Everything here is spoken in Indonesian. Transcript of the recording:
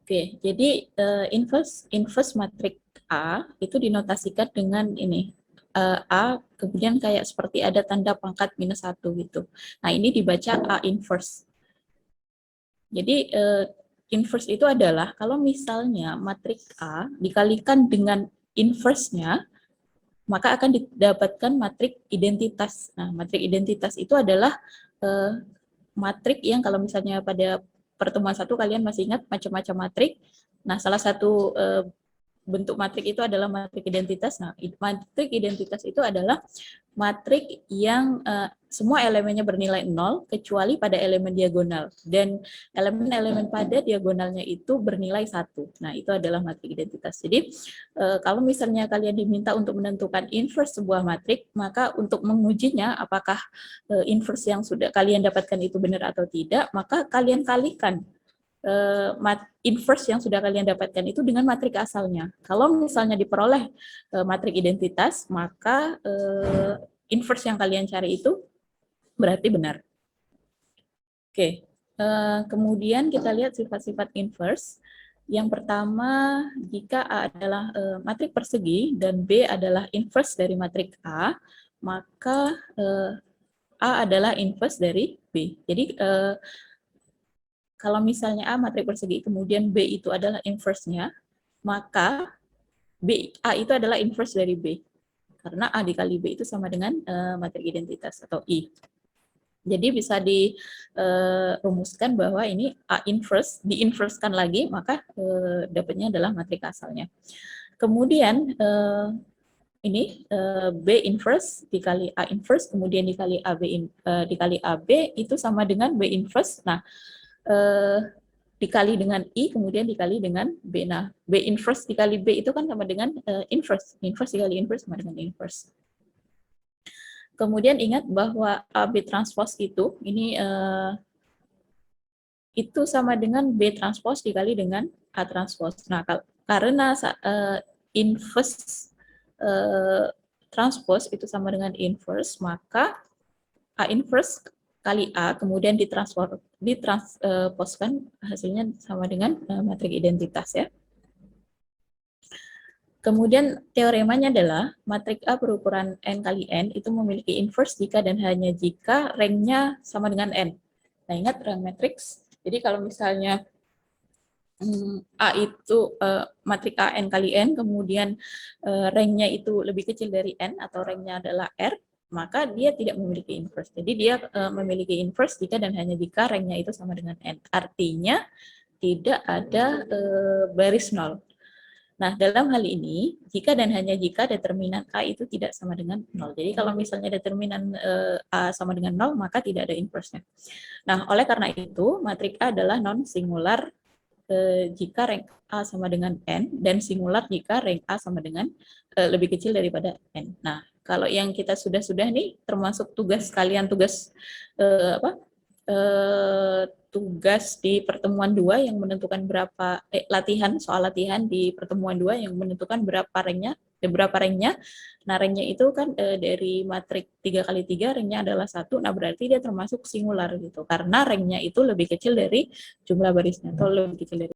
Oke, jadi inverse matrik A itu dinotasikan dengan ini. A kemudian kayak seperti ada tanda pangkat -1 gitu. Nah, ini dibaca A inverse. Jadi inverse itu adalah kalau misalnya matrik A dikalikan dengan inverse-nya, maka akan didapatkan matrik identitas. Nah, matrik identitas itu adalah matrik yang kalau misalnya pada pertemuan satu kalian masih ingat macam-macam matrik. Nah, salah satu bentuk matrik itu adalah matrik identitas. Nah, matrik identitas itu adalah matrik yang semua elemennya bernilai 0 kecuali pada elemen diagonal, dan elemen-elemen pada diagonalnya itu bernilai 1. Nah, itu adalah matrik identitas. Jadi kalau misalnya kalian diminta untuk menentukan inverse sebuah matrik, maka untuk mengujinya apakah inverse yang sudah kalian dapatkan itu benar atau tidak, maka kalian kalikan inverse yang sudah kalian dapatkan itu dengan matrik asalnya. Kalau misalnya diperoleh matrik identitas, maka inverse yang kalian cari itu berarti benar. Oke, kemudian kita lihat sifat-sifat inverse. Yang pertama, jika A adalah matrik persegi dan B adalah inverse dari matrik A, maka A adalah inverse dari B. Jadi kalau misalnya A matrik persegi, kemudian B itu adalah inverse-nya, maka A itu adalah inverse dari B. Karena A dikali B itu sama dengan matrik identitas atau I. Jadi bisa dirumuskan bahwa ini A inverse, diinversekan lagi, maka dapatnya adalah matrik asalnya. Kemudian ini B inverse dikali A inverse, kemudian dikali dikali AB itu sama dengan B inverse. Nah, dikali dengan I, kemudian dikali dengan B. Nah, B inverse dikali B itu kan sama dengan inverse. Inverse dikali inverse sama dengan inverse. Kemudian ingat bahwa AB transpose ini itu sama dengan B transpose dikali dengan A transpose. Nah, karena inverse transpose itu sama dengan inverse, maka A inverse kali A, kemudian ditransposkan hasilnya sama dengan matrik identitas ya. Kemudian teoremanya adalah matrik A berukuran n kali n itu memiliki inverse jika dan hanya jika rank-nya sama dengan n. Nah, ingat rank matrix. Jadi kalau misalnya A itu matrik A n kali n, kemudian rank-nya itu lebih kecil dari n atau rank-nya adalah R, maka dia tidak memiliki inverse. Jadi dia memiliki inverse jika dan hanya jika rank-nya itu sama dengan n. Artinya tidak ada baris nol. Nah, dalam hal ini, jika dan hanya jika determinan A itu tidak sama dengan 0. Jadi kalau misalnya determinan A sama dengan 0, maka tidak ada inverse-nya. Nah, oleh karena itu, matrik A adalah non-singular jika rank A sama dengan N, dan singular jika rank A sama dengan lebih kecil daripada N. Nah, kalau yang kita sudah nih, termasuk tugas kalian, tugas tugas di pertemuan 2 yang menentukan berapa soal latihan di pertemuan 2 yang menentukan berapa ranknya. Nah, ranknya itu kan dari matrik 3 kali 3 ranknya adalah 1. Nah, berarti dia termasuk singular gitu, karena ranknya itu lebih kecil dari jumlah barisnya atau lebih kecil dari